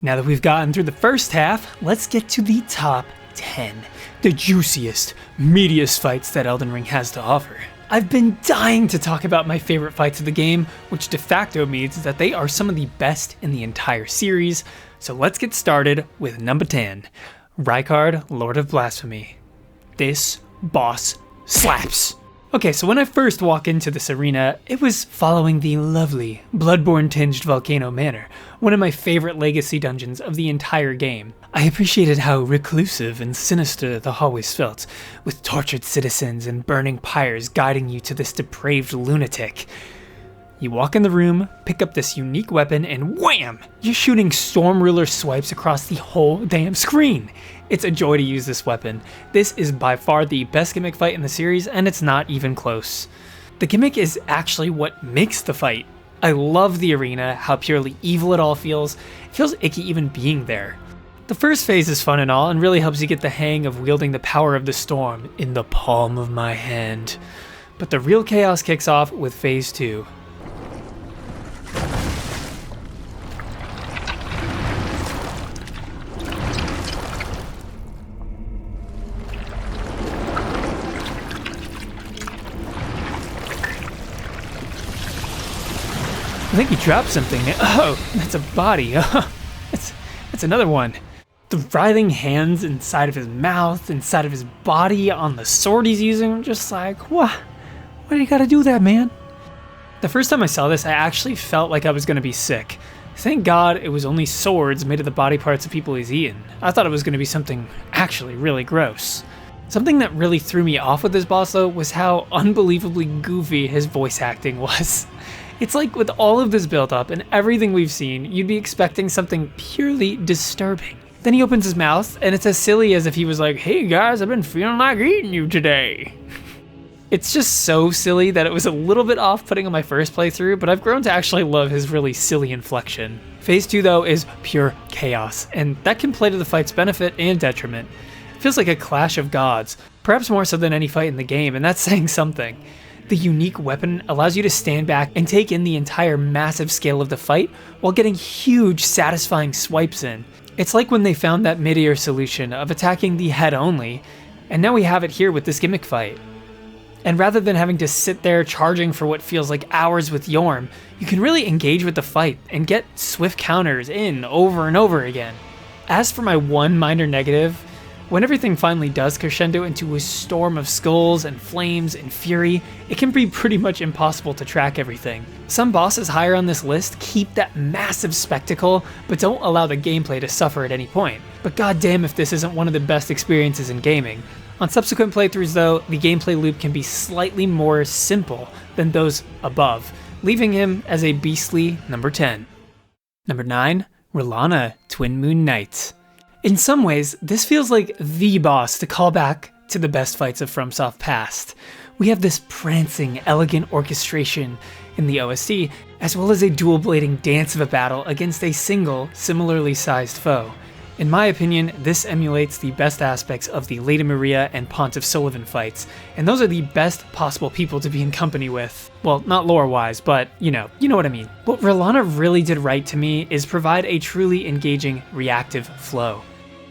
Now that we've gotten through the first half, let's get to the top 10. The juiciest, meatiest fights that Elden Ring has to offer. I've been dying to talk about my favorite fights of the game, which de facto means that they are some of the best in the entire series. So let's get started with number 10, Rykard, Lord of Blasphemy. This boss slaps. Okay, so when I first walk into this arena, it was following the lovely, bloodborne-tinged Volcano Manor, one of my favorite legacy dungeons of the entire game. I appreciated how reclusive and sinister the hallways felt, with tortured citizens and burning pyres guiding you to this depraved lunatic. You walk in the room, pick up this unique weapon, and wham! You're shooting Storm Ruler swipes across the whole damn screen. It's a joy to use this weapon. This is by far the best gimmick fight in the series, and it's not even close. The gimmick is actually what makes the fight. I love the arena, how purely evil it all feels. It feels icky even being there. The first phase is fun and all, and really helps you get the hang of wielding the power of the storm in the palm of my hand. But the real chaos kicks off with phase 2. I think he dropped something. Oh, that's a body. That's another one. The writhing hands inside of his mouth, inside of his body, on the sword he's using. I'm just like, what? Why do you gotta do that, man? The first time I saw this, I actually felt like I was gonna be sick. Thank God it was only swords made of the body parts of people he's eaten. I thought it was gonna be something actually really gross. Something that really threw me off with this boss though was how unbelievably goofy his voice acting was. It's like with all of this build up and everything we've seen, you'd be expecting something purely disturbing. Then he opens his mouth and it's as silly as if he was like, "Hey guys, I've been feeling like eating you today." It's just so silly that it was a little bit off-putting on my first playthrough, but I've grown to actually love his really silly inflection. Phase 2 though is pure chaos, and that can play to the fight's benefit and detriment. It feels like a clash of gods, perhaps more so than any fight in the game, and that's saying something. The unique weapon allows you to stand back and take in the entire massive scale of the fight while getting huge, satisfying swipes in. It's like when they found that mid-air solution of attacking the head only, and now we have it here with this gimmick fight. And rather than having to sit there charging for what feels like hours with Yorm, you can really engage with the fight and get swift counters in over and over again. As for my one minor negative, when everything finally does crescendo into a storm of skulls and flames and fury, it can be pretty much impossible to track everything. Some bosses higher on this list keep that massive spectacle, but don't allow the gameplay to suffer at any point. But goddamn if this isn't one of the best experiences in gaming. On subsequent playthroughs though, the gameplay loop can be slightly more simple than those above, leaving him as a beastly number 10. Number 9, Rellana, Twin Moon Knight. In some ways, this feels like the boss to call back to the best fights of FromSoft past. We have this prancing, elegant orchestration in the OST, as well as a dual-blading dance of a battle against a single, similarly sized foe. In my opinion, this emulates the best aspects of the Lady Maria and Pontiff Sullivan fights, and those are the best possible people to be in company with. Well, not lore-wise, but you know what I mean. What Rellana really did right to me is provide a truly engaging, reactive flow.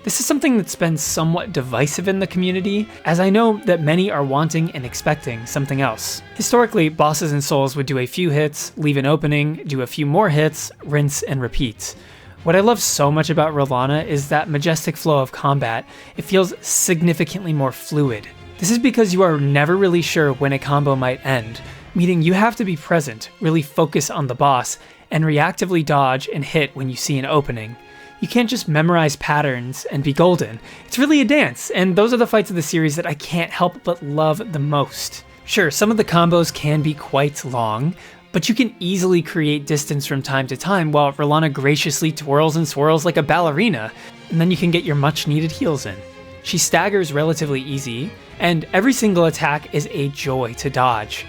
This is something that's been somewhat divisive in the community, as I know that many are wanting and expecting something else. Historically, bosses in Souls would do a few hits, leave an opening, do a few more hits, rinse and repeat. What I love so much about Rellana is that majestic flow of combat. It feels significantly more fluid. This is because you are never really sure when a combo might end, meaning you have to be present, really focus on the boss, and reactively dodge and hit when you see an opening. You can't just memorize patterns and be golden. It's really a dance, and those are the fights of the series that I can't help but love the most. Sure, some of the combos can be quite long, but you can easily create distance from time to time while Rellana graciously twirls and swirls like a ballerina, and then you can get your much needed heals in. She staggers relatively easy, and every single attack is a joy to dodge.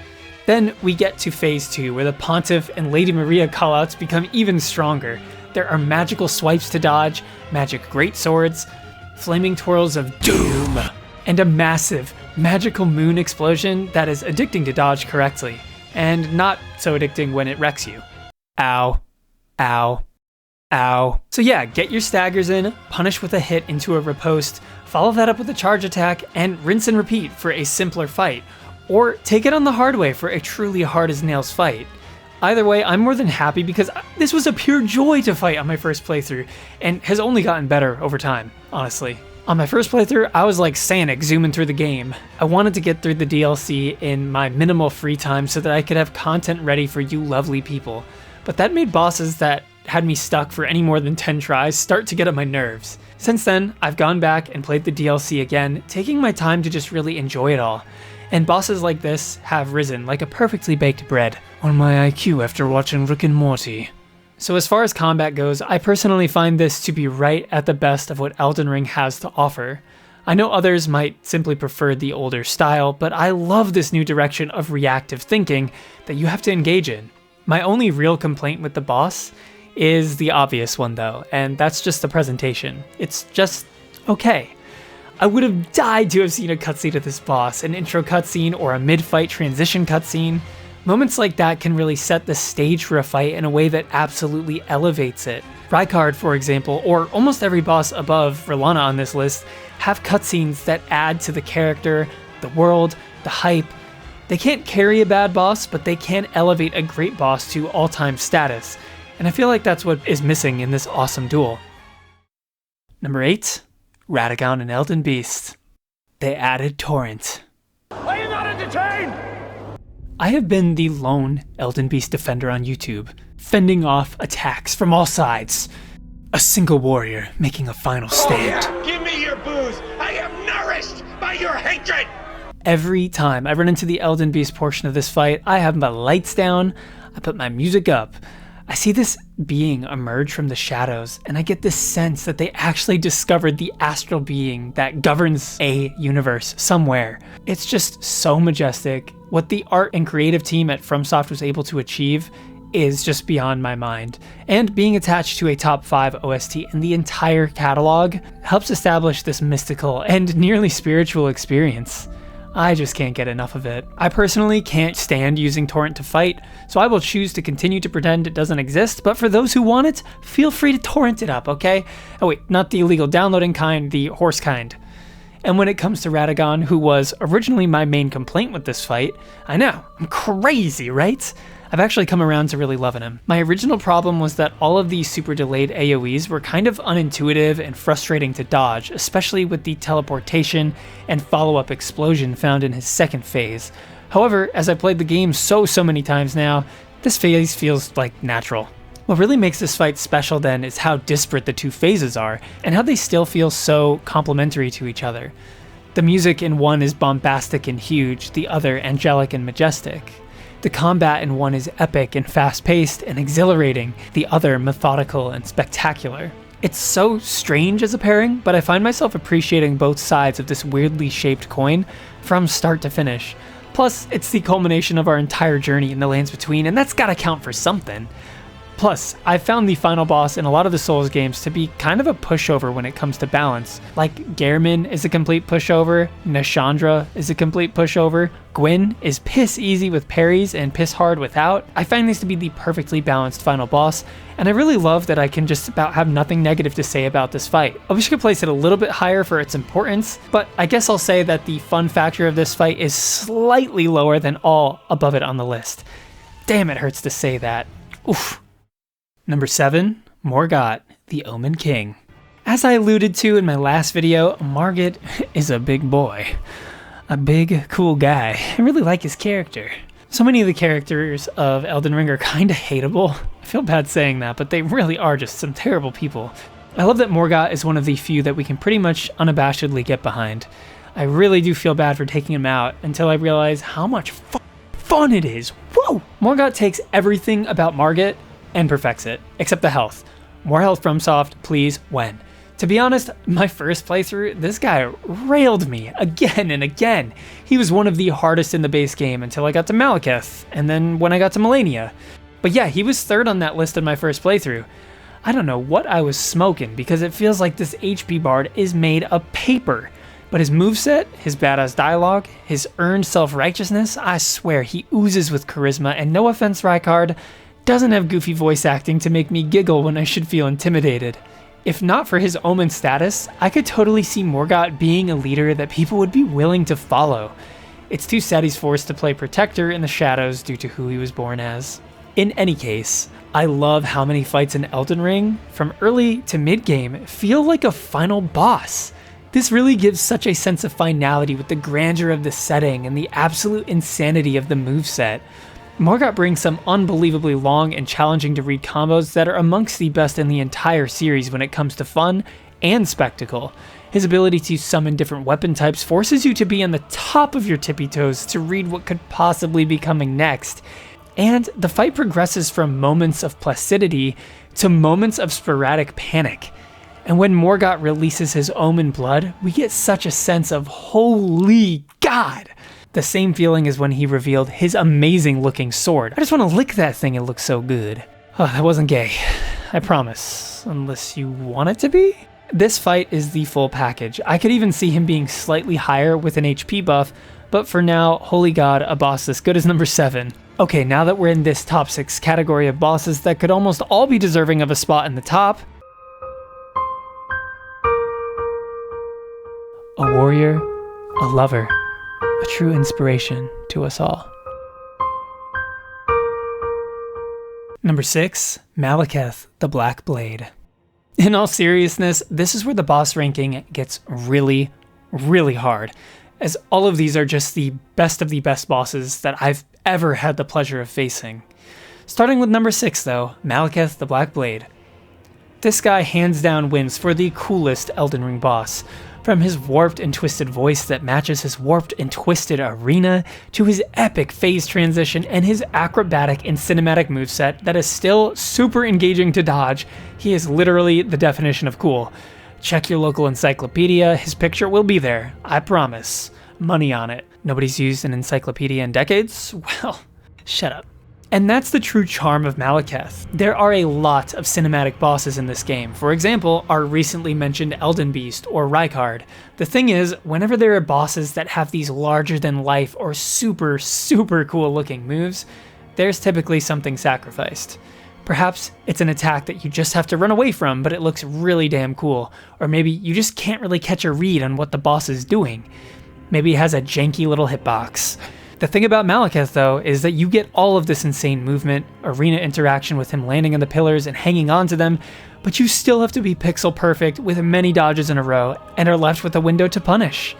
Then we get to phase 2, where the Pontiff and Lady Maria callouts become even stronger. There are magical swipes to dodge, magic greatswords, flaming twirls of doom, and a massive, magical moon explosion that is addicting to dodge correctly, and not so addicting when it wrecks you. Ow. Ow. Ow. So yeah, get your staggers in, punish with a hit into a riposte, follow that up with a charge attack, and rinse and repeat for a simpler fight. Or take it on the hard way for a truly hard as nails fight. Either way, I'm more than happy because this was a pure joy to fight on my first playthrough, and has only gotten better over time, honestly. On my first playthrough, I was like Sonic zooming through the game. I wanted to get through the DLC in my minimal free time so that I could have content ready for you lovely people. But that made bosses that had me stuck for any more than 10 tries start to get on my nerves. Since then, I've gone back and played the DLC again, taking my time to just really enjoy it all. And bosses like this have risen like a perfectly baked bread on my IQ after watching Rick and Morty. So as far as combat goes, I personally find this to be right at the best of what Elden Ring has to offer. I know others might simply prefer the older style, but I love this new direction of reactive thinking that you have to engage in. My only real complaint with the boss is the obvious one though, and that's just the presentation. It's just okay. I would have died to have seen a cutscene of this boss, an intro cutscene or a mid-fight transition cutscene. Moments like that can really set the stage for a fight in a way that absolutely elevates it. Rykard, for example, or almost every boss above R'Lana on this list, have cutscenes that add to the character, the world, the hype. They can't carry a bad boss, but they can elevate a great boss to all-time status. And I feel like that's what is missing in this awesome duel. Number 8, Radagon and Elden Beast. They added Torrent. Are you not entertained? I have been the lone Elden Beast defender on YouTube, fending off attacks from all sides. A single warrior making a final stand. Oh, yeah. Give me your booze! I am nourished by your hatred! Every time I run into the Elden Beast portion of this fight, I have my lights down, I put my music up. I see this being emerge from the shadows, and I get this sense that they actually discovered the astral being that governs a universe somewhere. It's just so majestic. What the art and creative team at FromSoft was able to achieve is just beyond my mind. And being attached to a top 5 OST in the entire catalog helps establish this mystical and nearly spiritual experience. I just can't get enough of it. I personally can't stand using Torrent to fight, so I will choose to continue to pretend it doesn't exist, but for those who want it, feel free to torrent it up, okay? Oh wait, not the illegal downloading kind, the horse kind. And when it comes to Radagon, who was originally my main complaint with this fight, I know, I'm crazy, right? I've actually come around to really loving him. My original problem was that all of these super delayed AoEs were kind of unintuitive and frustrating to dodge, especially with the teleportation and follow-up explosion found in his second phase. However, as I played the game so many times now, this phase feels like natural. What really makes this fight special then is how disparate the two phases are, and how they still feel so complementary to each other. The music in one is bombastic and huge, the other angelic and majestic. The combat in one is epic and fast-paced and exhilarating, the other methodical and spectacular. It's so strange as a pairing, but I find myself appreciating both sides of this weirdly shaped coin from start to finish. Plus, it's the culmination of our entire journey in the lands between, and that's gotta count for something. Plus, I've found the final boss in a lot of the Souls games to be kind of a pushover when it comes to balance. Like, Gehrman is a complete pushover, Nashandra is a complete pushover, Gwyn is piss easy with parries and piss hard without. I find these to be the perfectly balanced final boss, and I really love that I can just about have nothing negative to say about this fight. I wish I could place it a little bit higher for its importance, but I guess I'll say that the fun factor of this fight is slightly lower than all above it on the list. Damn, it hurts to say that. Oof. Number 7, Morgott, the Omen King. As I alluded to in my last video, Margit is a big boy. A big, cool guy. I really like his character. So many of the characters of Elden Ring are kinda hateable. I feel bad saying that, but they really are just some terrible people. I love that Morgott is one of the few that we can pretty much unabashedly get behind. I really do feel bad for taking him out until I realize how much fun it is. Whoa! Morgott takes everything about Margit and perfects it, except the health. More health FromSoft, please, when? To be honest, my first playthrough, this guy railed me again and again. He was one of the hardest in the base game until I got to Malekith, and then when I got to Melania. But yeah, he was third on that list in my first playthrough. I don't know what I was smoking, because it feels like this HP bard is made of paper. But his moveset, his badass dialogue, his earned self-righteousness, I swear he oozes with charisma, and no offense Rykard, doesn't have goofy voice acting to make me giggle when I should feel intimidated. If not for his Omen status, I could totally see Morgott being a leader that people would be willing to follow. It's too sad he's forced to play Protector in the shadows due to who he was born as. In any case, I love how many fights in Elden Ring, from early to mid-game, feel like a final boss. This really gives such a sense of finality with the grandeur of the setting and the absolute insanity of the moveset. Morgott brings some unbelievably long and challenging to read combos that are amongst the best in the entire series when it comes to fun and spectacle. His ability to summon different weapon types forces you to be on the top of your tippy toes to read what could possibly be coming next. And the fight progresses from moments of placidity to moments of sporadic panic. And when Morgott releases his Omen blood, we get such a sense of holy God! The same feeling as when he revealed his amazing looking sword. I just want to lick that thing, it looks so good. Oh, that wasn't gay. I promise. Unless you want it to be? This fight is the full package. I could even see him being slightly higher with an HP buff, but for now, holy God, a boss this good as number 7. Okay, now that we're in this top 6 category of bosses that could almost all be deserving of a spot in the top. A warrior, a lover, a true inspiration to us all. Number 6, Malekith, the Black Blade. In all seriousness, this is where the boss ranking gets really, really hard, as all of these are just the best bosses that I've ever had the pleasure of facing. Starting with number 6 though, Malekith, the Black Blade. This guy hands down wins for the coolest Elden Ring boss. From his warped and twisted voice that matches his warped and twisted arena, to his epic phase transition and his acrobatic and cinematic moveset that is still super engaging to dodge, he is literally the definition of cool. Check your local encyclopedia, his picture will be there, I promise. Money on it. Nobody's used an encyclopedia in decades? Well, shut up. And that's the true charm of Malekith. There are a lot of cinematic bosses in this game. For example, our recently mentioned Elden Beast or Rykard. The thing is, whenever there are bosses that have these larger than life or super cool looking moves, there's typically something sacrificed. Perhaps it's an attack that you just have to run away from, but it looks really damn cool. Or maybe you just can't really catch a read on what the boss is doing. Maybe it has a janky little hitbox. The thing about Malekith though is that you get all of this insane movement, arena interaction with him landing on the pillars and hanging onto them, but you still have to be pixel perfect with many dodges in a row and are left with a window to punish.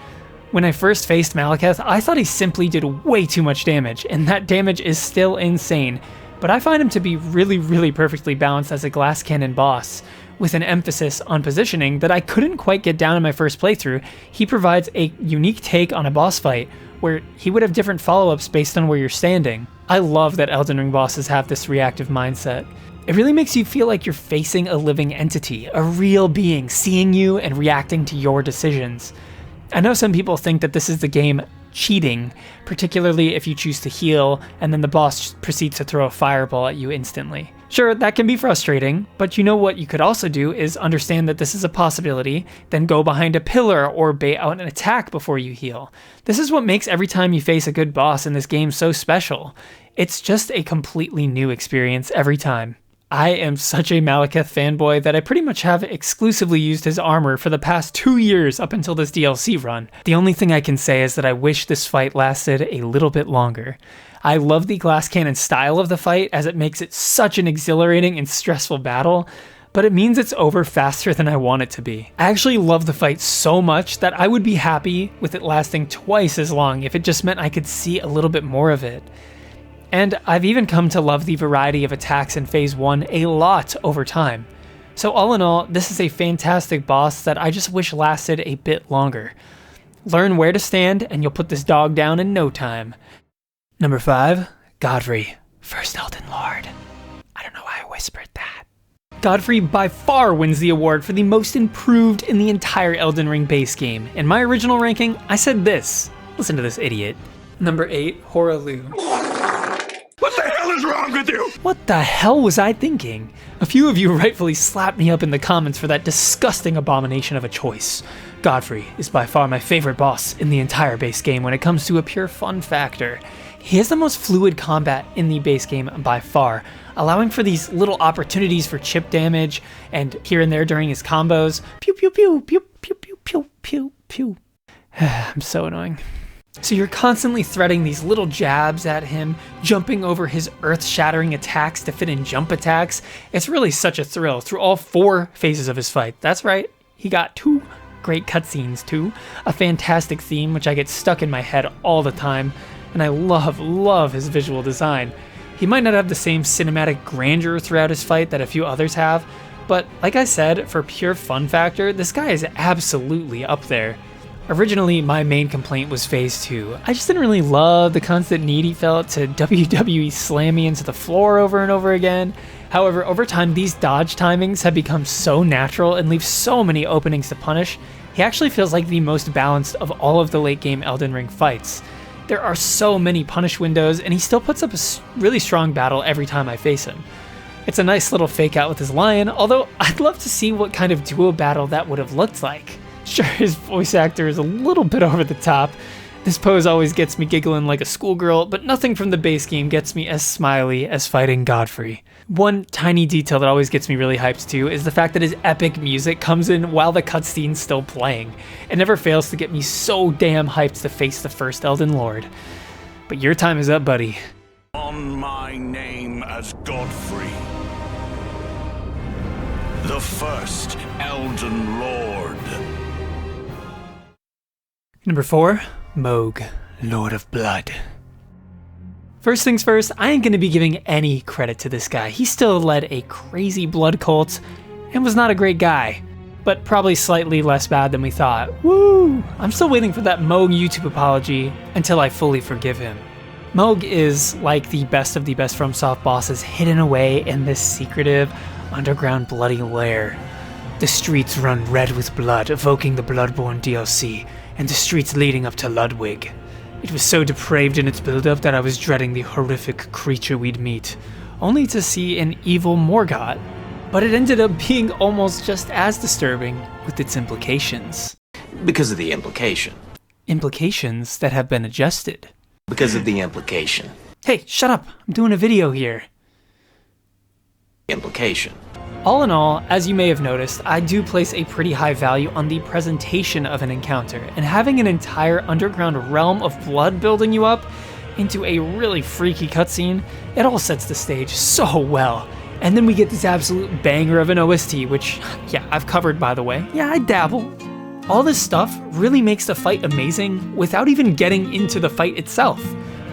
When I first faced Malekith, I thought he simply did way too much damage, and that damage is still insane, but I find him to be really perfectly balanced as a glass cannon boss. With an emphasis on positioning that I couldn't quite get down in my first playthrough, he provides a unique take on a boss fight, where he would have different follow-ups based on where you're standing. I love that Elden Ring bosses have this reactive mindset. It really makes you feel like you're facing a living entity, a real being seeing you and reacting to your decisions. I know some people think that this is the game cheating, particularly if you choose to heal and then the boss proceeds to throw a fireball at you instantly. Sure, that can be frustrating, but you know what you could also do is understand that this is a possibility, then go behind a pillar or bait out an attack before you heal. This is what makes every time you face a good boss in this game so special. It's just a completely new experience every time. I am such a Malekith fanboy that I pretty much have exclusively used his armor for the past 2 years up until this DLC run. The only thing I can say is that I wish this fight lasted a little bit longer. I love the glass cannon style of the fight as it makes it such an exhilarating and stressful battle, but it means it's over faster than I want it to be. I actually love the fight so much that I would be happy with it lasting twice as long if it just meant I could see a little bit more of it. And I've even come to love the variety of attacks in Phase 1 a lot over time. So all in all, this is a fantastic boss that I just wish lasted a bit longer. Learn where to stand and you'll put this dog down in no time. Number 5, Godfrey, First Elden Lord. I don't know why I whispered that. Godfrey by far wins the award for the most improved in the entire Elden Ring base game. In my original ranking, I said this. Listen to this idiot. Number 8, Hoarah Loux. What the hell is wrong with with you? What the hell was I thinking? A few of you rightfully slapped me up in the comments for that disgusting abomination of a choice. Godfrey is by far my favorite boss in the entire base game when it comes to a pure fun factor. He has the most fluid combat in the base game by far, allowing for these little opportunities for chip damage and here and there during his combos. Pew pew pew pew pew pew pew pew pew. I'm so annoying. So you're constantly threading these little jabs at him, jumping over his earth-shattering attacks to fit in jump attacks. It's really such a thrill through all 4 phases of his fight. That's right, he got 2 great cutscenes too, a fantastic theme which I get stuck in my head all the time, and I love his visual design. He might not have the same cinematic grandeur throughout his fight that a few others have, but like I said, for pure fun factor, this guy is absolutely up there. Originally, my main complaint was Phase 2. I just didn't really love the constant need he felt to WWE slam me into the floor over and over again. However, over time, these dodge timings have become so natural and leave so many openings to punish, he actually feels like the most balanced of all of the late game Elden Ring fights. There are so many punish windows, and he still puts up a really strong battle every time I face him. It's a nice little fake out with his lion, although I'd love to see what kind of duo battle that would have looked like. Sure, his voice actor is a little bit over the top. This pose always gets me giggling like a schoolgirl, but nothing from the base game gets me as smiley as fighting Godfrey. One tiny detail that always gets me really hyped too is the fact that his epic music comes in while the cutscene's still playing. It never fails to get me so damn hyped to face the first Elden Lord. But your time is up, buddy. On my name as Godfrey, the first Elden Lord. Number 4, Mohg, Lord of Blood. First things first, I ain't gonna be giving any credit to this guy. He still led a crazy blood cult and was not a great guy, but probably slightly less bad than we thought. Woo! I'm still waiting for that Mohg YouTube apology until I fully forgive him. Mohg is like the best of the best FromSoft bosses hidden away in this secretive, underground bloody lair. The streets run red with blood, evoking the Bloodborne DLC, and the streets leading up to Ludwig. It was so depraved in its build-up that I was dreading the horrific creature we'd meet, only to see an evil Morgott. But it ended up being almost just as disturbing with its implications. Because of the implication. Implications that have been adjusted. Because of the implication. Hey, shut up! I'm doing a video here. Implication. All in all, as you may have noticed, I do place a pretty high value on the presentation of an encounter, and having an entire underground realm of blood building you up into a really freaky cutscene, it all sets the stage so well. And then we get this absolute banger of an OST, which, yeah, I've covered by the way. Yeah, I dabble. All this stuff really makes the fight amazing without even getting into the fight itself.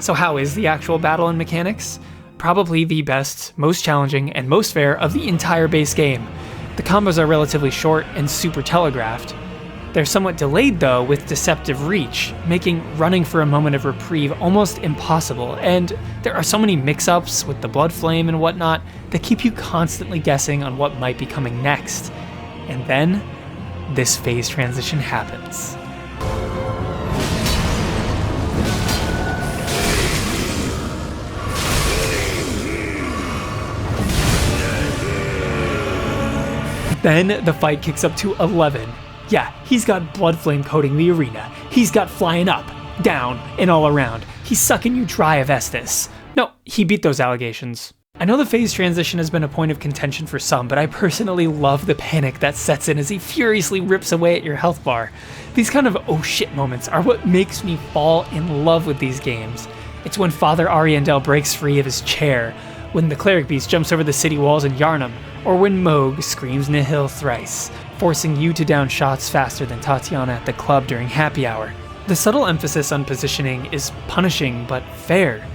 So how is the actual battle and mechanics? Probably the best, most challenging, and most fair of the entire base game. The combos are relatively short and super telegraphed. They're somewhat delayed though with deceptive reach, making running for a moment of reprieve almost impossible, and there are so many mix-ups with the blood flame and whatnot that keep you constantly guessing on what might be coming next. And then, this phase transition happens. Then the fight kicks up to 11. Yeah, he's got blood flame coating the arena. He's got flying up, down, and all around. He's sucking you dry of Estus. No, he beat those allegations. I know the phase transition has been a point of contention for some, but I personally love the panic that sets in as he furiously rips away at your health bar. These kind of oh shit moments are what makes me fall in love with these games. It's when Father Ariandel breaks free of his chair, when the Cleric Beast jumps over the city walls in Yharnam, or when Mohg screams Nihil thrice, forcing you to down shots faster than Tatiana at the club during happy hour. The subtle emphasis on positioning is punishing but fair,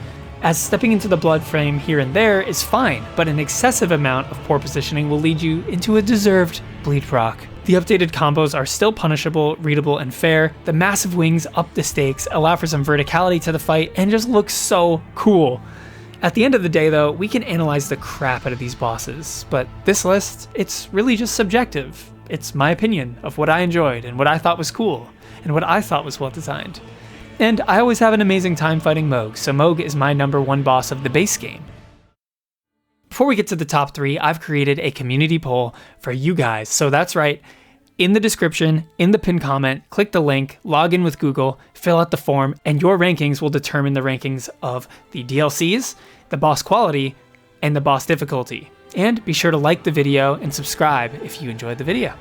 as stepping into the blood flame here and there is fine, but an excessive amount of poor positioning will lead you into a deserved bleed proc. The updated combos are still punishable, readable, and fair. The massive wings up the stakes, allow for some verticality to the fight, and just look so cool. At the end of the day though, we can analyze the crap out of these bosses, but this list, it's really just subjective. It's my opinion of what I enjoyed and what I thought was cool, and what I thought was well designed. And I always have an amazing time fighting Mohg, so Mohg is my number 1 boss of the base game. Before we get to the top 3, I've created a community poll for you guys. So that's right, in the description, in the pinned comment, click the link, log in with Google, fill out the form, and your rankings will determine the rankings of the DLCs, the boss quality, and the boss difficulty. And be sure to like the video and subscribe if you enjoyed the video.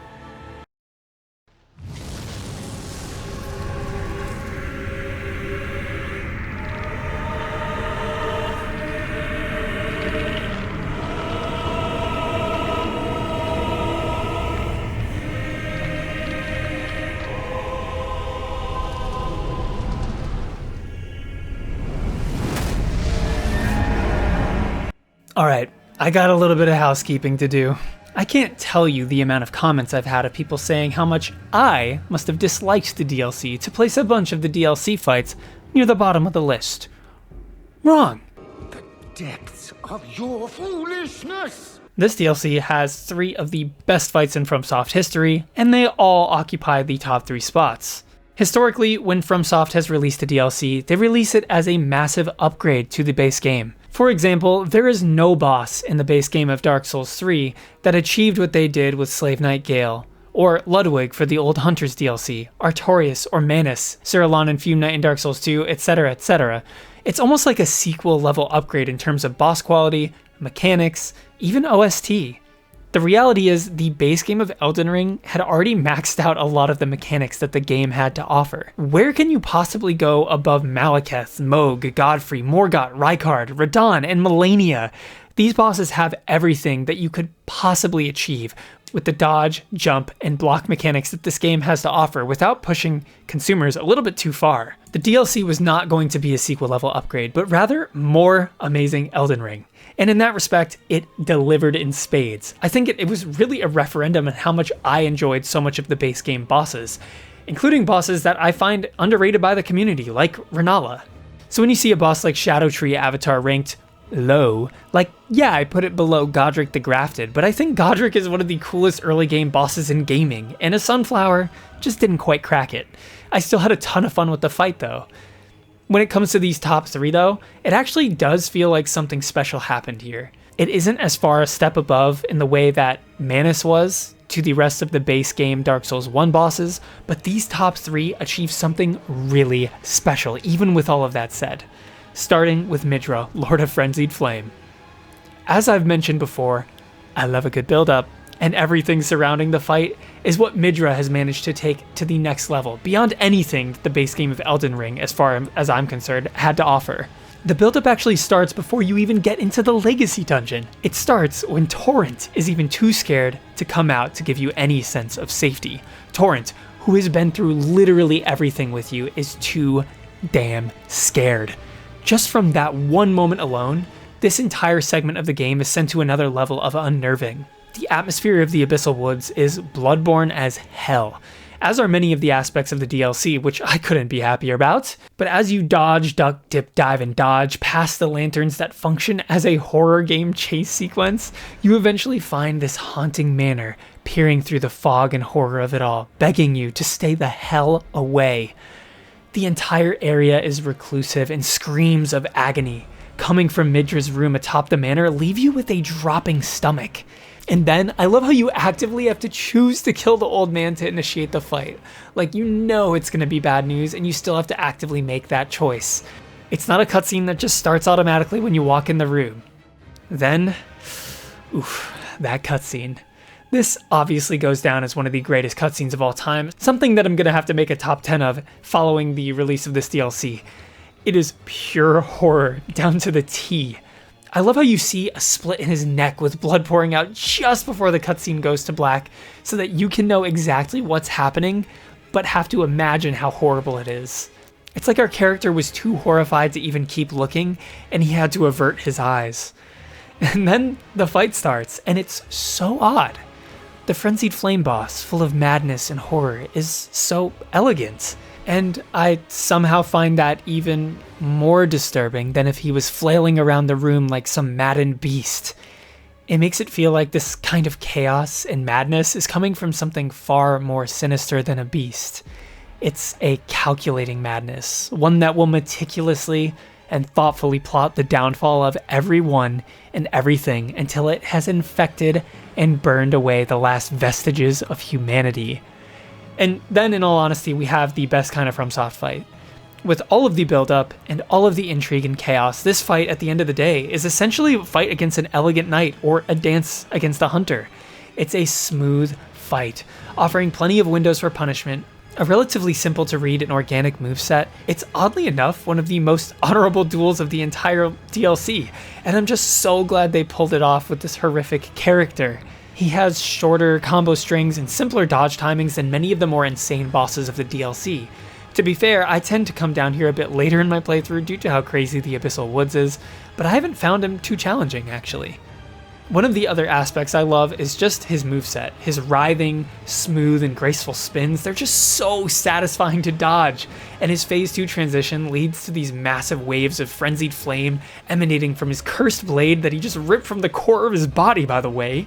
Alright, I got a little bit of housekeeping to do. I can't tell you the amount of comments I've had of people saying how much I must have disliked the DLC to place a bunch of the DLC fights near the bottom of the list. Wrong. The depths of your foolishness! This DLC has 3 of the best fights in FromSoft history, and they all occupy the top 3 spots. Historically, when FromSoft has released a DLC, they release it as a massive upgrade to the base game. For example, there is no boss in the base game of Dark Souls 3 that achieved what they did with Slave Knight Gale, or Ludwig for the Old Hunters DLC, Artorias or Manus, Cerulean and Fume Knight in Dark Souls 2, etc, etc. It's almost like a sequel level upgrade in terms of boss quality, mechanics, even OST. The reality is, the base game of Elden Ring had already maxed out a lot of the mechanics that the game had to offer. Where can you possibly go above Malekith, Mohg, Godfrey, Morgott, Rykard, Radahn, and Melania? These bosses have everything that you could possibly achieve with the dodge, jump, and block mechanics that this game has to offer without pushing consumers a little bit too far. The DLC was not going to be a sequel level upgrade, but rather more amazing Elden Ring. And in that respect, it delivered in spades. I think it was really a referendum on how much I enjoyed so much of the base game bosses, including bosses that I find underrated by the community, like Renala. So when you see a boss like Erdtree Avatar ranked low, like, yeah, I put it below Godric the Grafted, but I think Godric is one of the coolest early game bosses in gaming, and a Sunflower just didn't quite crack it. I still had a ton of fun with the fight though. When it comes to these top 3 though, it actually does feel like something special happened here. It isn't as far a step above in the way that Manus was to the rest of the base game Dark Souls 1 bosses, but these top 3 achieve something really special, even with all of that said. Starting with Midra, Lord of Frenzied Flame. As I've mentioned before, I love a good build-up, and everything surrounding the fight is what Midra has managed to take to the next level, beyond anything that the base game of Elden Ring, as far as I'm concerned, had to offer. The build-up actually starts before you even get into the Legacy Dungeon. It starts when Torrent is even too scared to come out to give you any sense of safety. Torrent, who has been through literally everything with you, is too damn scared. Just from that one moment alone, this entire segment of the game is sent to another level of unnerving. The atmosphere of the Abyssal Woods is bloodborne as hell, as are many of the aspects of the DLC, which I couldn't be happier about. But as you dodge, duck, dip, dive, and dodge past the lanterns that function as a horror game chase sequence, you eventually find this haunting manor peering through the fog and horror of it all, begging you to stay the hell away. The entire area is reclusive, and screams of agony coming from Midra's room atop the manor leave you with a dropping stomach. And then, I love how you actively have to choose to kill the old man to initiate the fight. Like, you know it's gonna be bad news, and you still have to actively make that choice. It's not a cutscene that just starts automatically when you walk in the room. Then, oof, that cutscene. This obviously goes down as one of the greatest cutscenes of all time, something that I'm gonna have to make a top 10 of following the release of this DLC. It is pure horror down to the T. I love how you see a split in his neck with blood pouring out just before the cutscene goes to black, so that you can know exactly what's happening, but have to imagine how horrible it is. It's like our character was too horrified to even keep looking, and he had to avert his eyes. And then the fight starts, and it's so odd. The Frenzied Flame boss, full of madness and horror, is so elegant. And I somehow find that even more disturbing than if he was flailing around the room like some maddened beast. It makes it feel like this kind of chaos and madness is coming from something far more sinister than a beast. It's a calculating madness, one that will meticulously and thoughtfully plot the downfall of everyone and everything until it has infected and burned away the last vestiges of humanity. And then, in all honesty, we have the best kind of FromSoft fight. With all of the build-up and all of the intrigue and chaos, this fight at the end of the day is essentially a fight against an elegant knight or a dance against a hunter. It's a smooth fight, offering plenty of windows for punishment, a relatively simple to read and organic moveset. It's oddly enough one of the most honorable duels of the entire DLC, and I'm just so glad they pulled it off with this horrific character. He has shorter combo strings and simpler dodge timings than many of the more insane bosses of the DLC. To be fair, I tend to come down here a bit later in my playthrough due to how crazy the Abyssal Woods is, but I haven't found him too challenging actually. One of the other aspects I love is just his moveset. His writhing, smooth, and graceful spins, they're just so satisfying to dodge, and his phase 2 transition leads to these massive waves of frenzied flame emanating from his cursed blade that he just ripped from the core of his body, by the way.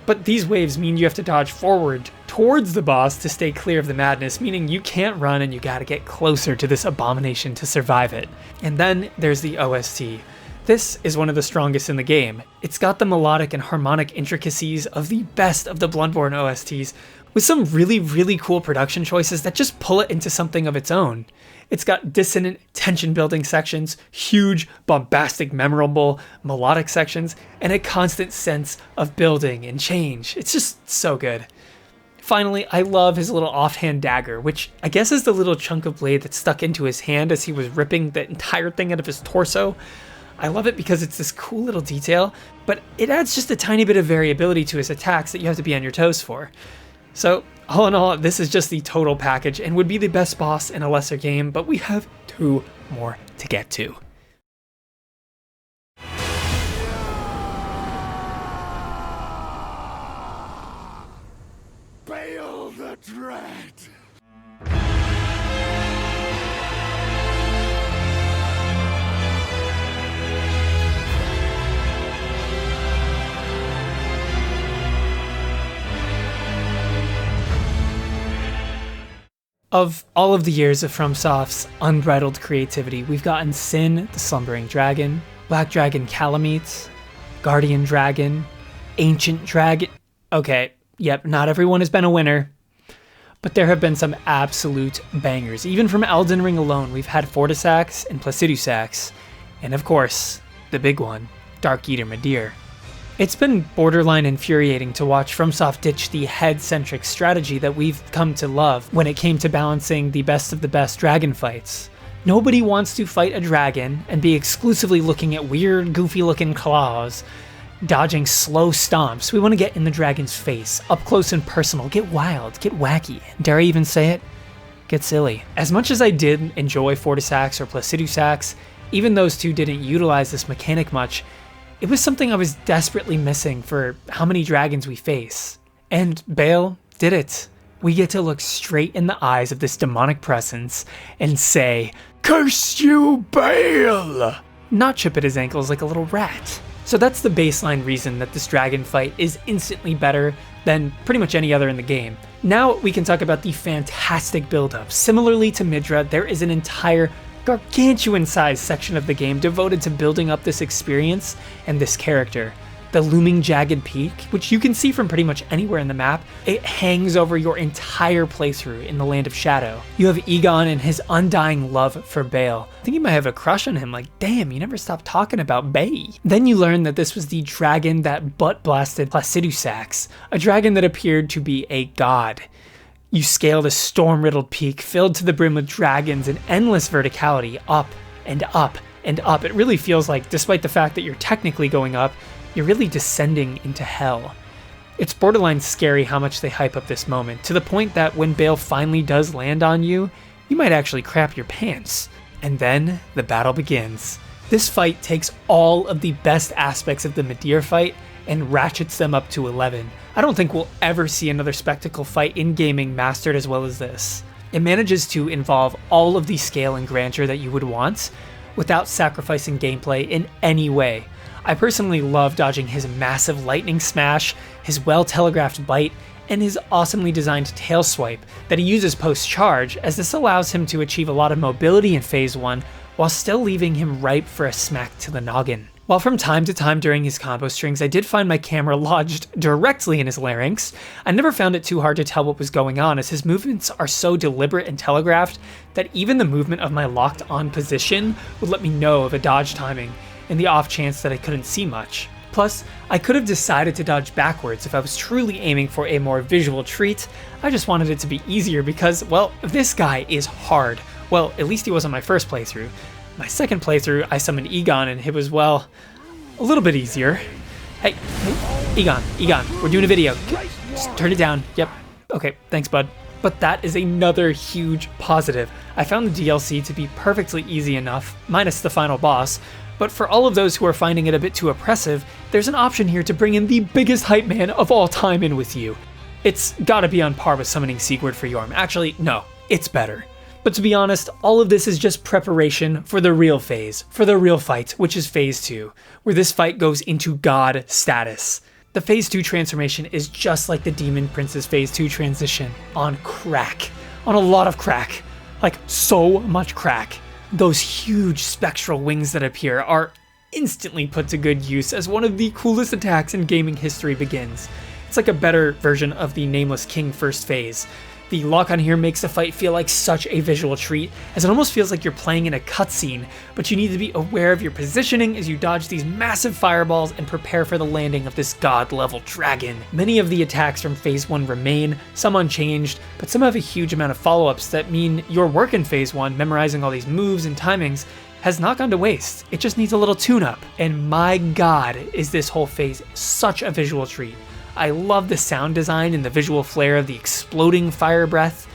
But these waves mean you have to dodge forward towards the boss to stay clear of the madness, meaning you can't run and you gotta get closer to this abomination to survive it. And then there's the OST. This is one of the strongest in the game. It's got the melodic and harmonic intricacies of the best of the Bloodborne OSTs, with some really cool production choices that just pull it into something of its own. It's got dissonant, tension-building sections, huge, bombastic, memorable, melodic sections, and a constant sense of building and change. It's just so good. Finally, I love his little offhand dagger, which I guess is the little chunk of blade that stuck into his hand as he was ripping the entire thing out of his torso. I love it because it's this cool little detail, but it adds just a tiny bit of variability to his attacks that you have to be on your toes for. So, all in all, this is just the total package and would be the best boss in a lesser game, but we have 2 more to get to. Bail the Dread! Of all of the years of FromSoft's unbridled creativity, we've gotten Sin, the Slumbering Dragon, Black Dragon Calamite, Guardian Dragon, Ancient Dragon. Okay, yep, not everyone has been a winner, but there have been some absolute bangers. Even from Elden Ring alone, we've had Fortisax and Placidusax, and of course, the big one, Dark Eater Midir. It's been borderline infuriating to watch FromSoft ditch the head-centric strategy that we've come to love when it came to balancing the best of the best dragon fights. Nobody wants to fight a dragon and be exclusively looking at weird, goofy-looking claws, dodging slow stomps. We want to get in the dragon's face, up close and personal, get wild, get wacky, dare I even say it? Get silly. As much as I did enjoy Fortisax or Placidusax, even those two didn't utilize this mechanic much. It was something I was desperately missing for how many dragons we face. And Baal did it. We get to look straight in the eyes of this demonic presence and say, "Curse you, Baal!" Not chip at his ankles like a little rat. So that's the baseline reason that this dragon fight is instantly better than pretty much any other in the game. Now we can talk about the fantastic build-up. Similarly to Midra, there is an entire gargantuan-sized section of the game devoted to building up this experience and this character. The looming jagged peak, which you can see from pretty much anywhere in the map, it hangs over your entire playthrough in the Land of Shadow. You have Egon and his undying love for Baal. I think you might have a crush on him, like, damn, you never stop talking about Bae. Then you learn that this was the dragon that butt-blasted Placidusax, a dragon that appeared to be a god. You scaled a storm-riddled peak filled to the brim with dragons and endless verticality, up and up and up. It really feels like, despite the fact that you're technically going up, you're really descending into hell. It's borderline scary how much they hype up this moment, to the point that when Baal finally does land on you, you might actually crap your pants. And then the battle begins. This fight takes all of the best aspects of the Midir fight and ratchets them up to 11. I don't think we'll ever see another spectacle fight in gaming mastered as well as this. It manages to involve all of the scale and grandeur that you would want without sacrificing gameplay in any way. I personally love dodging his massive lightning smash, his well-telegraphed bite, and his awesomely designed tail swipe that he uses post-charge, as this allows him to achieve a lot of mobility in phase 1 while still leaving him ripe for a smack to the noggin. While from time to time during his combo strings I did find my camera lodged directly in his larynx, I never found it too hard to tell what was going on, as his movements are so deliberate and telegraphed that even the movement of my locked on position would let me know of a dodge timing, in the off chance that I couldn't see much. Plus, I could have decided to dodge backwards if I was truly aiming for a more visual treat. I just wanted it to be easier because, well, this guy is hard. Well, at least he was on my first playthrough. My second playthrough, I summoned Egon and it was, well, a little bit easier. Hey, Egon, we're doing a video. Just turn it down. Yep. Okay, thanks, bud. But that is another huge positive. I found the DLC to be perfectly easy enough, minus the final boss. But for all of those who are finding it a bit too oppressive, there's an option here to bring in the biggest hype man of all time in with you. It's gotta be on par with summoning Sigurd for Yorm. Actually, no, it's better. But to be honest, all of this is just preparation for the real phase, for the real fight, which is Phase 2, where this fight goes into God status. The Phase 2 transformation is just like the Demon Prince's Phase 2 transition, on crack. On a lot of crack. Like, so much crack. Those huge spectral wings that appear are instantly put to good use as one of the coolest attacks in gaming history begins. It's like a better version of the Nameless King first phase. The lock-on here makes the fight feel like such a visual treat, as it almost feels like you're playing in a cutscene, but you need to be aware of your positioning as you dodge these massive fireballs and prepare for the landing of this god-level dragon. Many of the attacks from Phase 1 remain, some unchanged, but some have a huge amount of follow-ups that mean your work in Phase 1, memorizing all these moves and timings, has not gone to waste. It just needs a little tune-up. And my god, is this whole phase such a visual treat. I love the sound design and the visual flair of the exploding fire breath.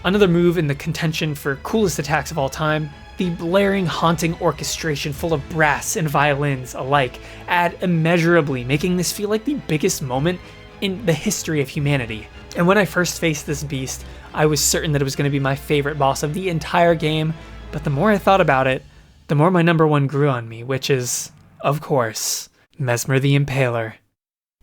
Another move in the contention for coolest attacks of all time, the blaring, haunting orchestration full of brass and violins alike add immeasurably, making this feel like the biggest moment in the history of humanity. And when I first faced this beast, I was certain that it was going to be my favorite boss of the entire game, but the more I thought about it, the more my number one grew on me, which is, of course, Mesmer the Impaler.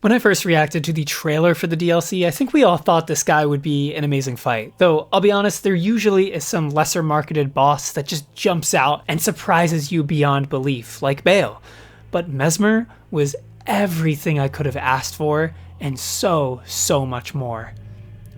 When I first reacted to the trailer for the DLC, I think we all thought this guy would be an amazing fight. Though, I'll be honest, there usually is some lesser marketed boss that just jumps out and surprises you beyond belief, like Bale. But Mesmer was everything I could have asked for, and so much more.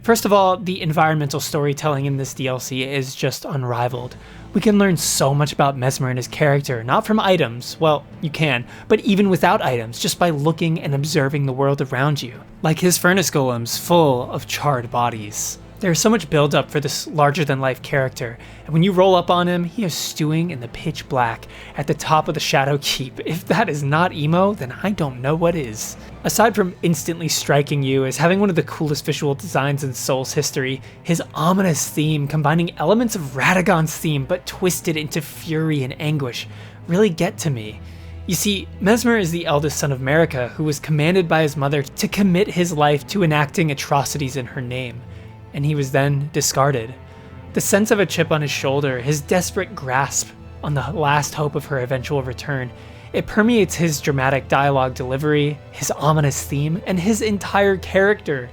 First of all, the environmental storytelling in this DLC is just unrivaled. We can learn so much about Mesmer and his character, not from items, well, you can, but even without items, just by looking and observing the world around you. Like his furnace golems full of charred bodies. There's so much build up for this larger-than-life character, and when you roll up on him, he is stewing in the pitch black at the top of the Shadow Keep. If that is not emo, then I don't know what is. Aside from instantly striking you as having one of the coolest visual designs in Souls history, his ominous theme, combining elements of Radagon's theme but twisted into fury and anguish, really get to me. You see, Mesmer is the eldest son of Marika, who was commanded by his mother to commit his life to enacting atrocities in her name. And he was then discarded. The sense of a chip on his shoulder, his desperate grasp on the last hope of her eventual return, it permeates his dramatic dialogue delivery, his ominous theme, and his entire character.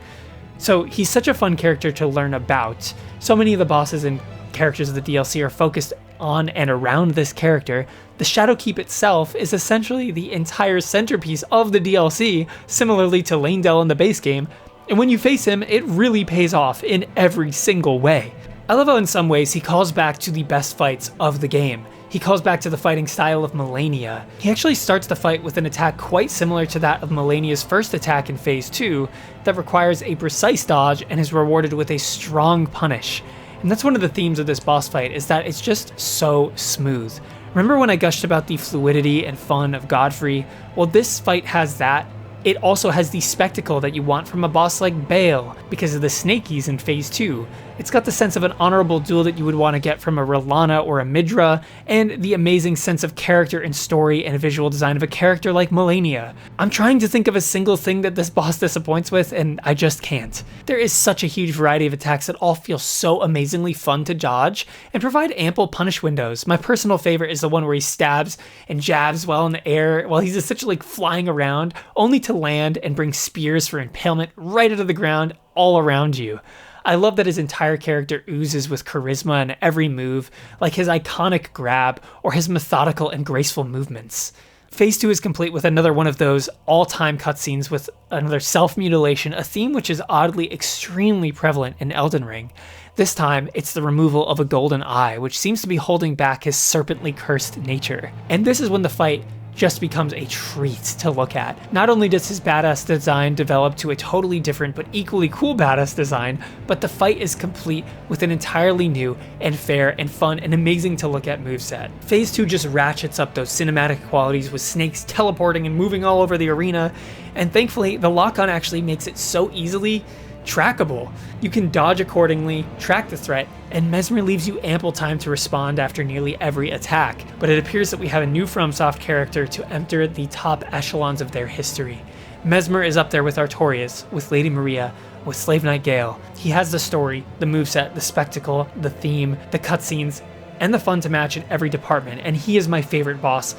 So he's such a fun character to learn about. So many of the bosses and characters of the DLC are focused on and around this character. The Shadowkeep itself is essentially the entire centerpiece of the DLC, similarly to Leyndell in the base game, and when you face him, it really pays off in every single way. I love how in some ways he calls back to the best fights of the game. He calls back to the fighting style of Malenia. He actually starts the fight with an attack quite similar to that of Malenia's first attack in Phase 2 that requires a precise dodge and is rewarded with a strong punish. And that's one of the themes of this boss fight, is that it's just so smooth. Remember when I gushed about the fluidity and fun of Godfrey? Well, this fight has that. It also has the spectacle that you want from a boss like Bale, because of the snakies in Phase 2. It's got the sense of an honorable duel that you would want to get from a R'hllana or a Midra, and the amazing sense of character and story and visual design of a character like Malenia. I'm trying to think of a single thing that this boss disappoints with, and I just can't. There is such a huge variety of attacks that all feel so amazingly fun to dodge, and provide ample punish windows. My personal favorite is the one where he stabs and jabs while in the air, while he's essentially flying around, only to land and bring spears for impalement right out of the ground all around you. I love that his entire character oozes with charisma in every move, like his iconic grab or his methodical and graceful movements. Phase 2 is complete with another one of those all-time cutscenes with another self-mutilation, a theme which is oddly extremely prevalent in Elden Ring. This time, it's the removal of a golden eye, which seems to be holding back his serpently cursed nature. And this is when the fight just becomes a treat to look at. Not only does his badass design develop to a totally different but equally cool badass design, but the fight is complete with an entirely new and fair and fun and amazing to look at moveset. Phase 2 just ratchets up those cinematic qualities with snakes teleporting and moving all over the arena, and thankfully the lock-on actually makes it so easily trackable. You can dodge accordingly, track the threat, and Mesmer leaves you ample time to respond after nearly every attack. But it appears that we have a new FromSoft character to enter the top echelons of their history. Mesmer is up there with Artorias, with Lady Maria, with Slave Knight Gale. He has the story, the moveset, the spectacle, the theme, the cutscenes, and the fun to match in every department, and he is my favorite boss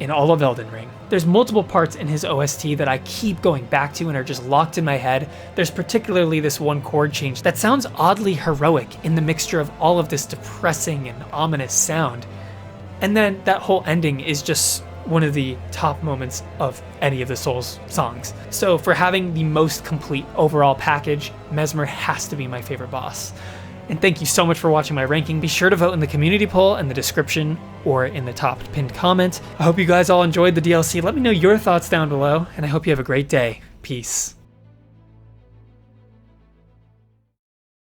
in all of Elden Ring. There's multiple parts in his OST that I keep going back to and are just locked in my head. There's particularly this one chord change that sounds oddly heroic in the mixture of all of this depressing and ominous sound. And then that whole ending is just one of the top moments of any of the Souls songs. So for having the most complete overall package, Mesmer has to be my favorite boss. And thank you so much for watching my ranking. Be sure to vote in the community poll in the description or in the top pinned comment. I hope you guys all enjoyed the DLC. Let me know your thoughts down below, and I hope you have a great day. Peace.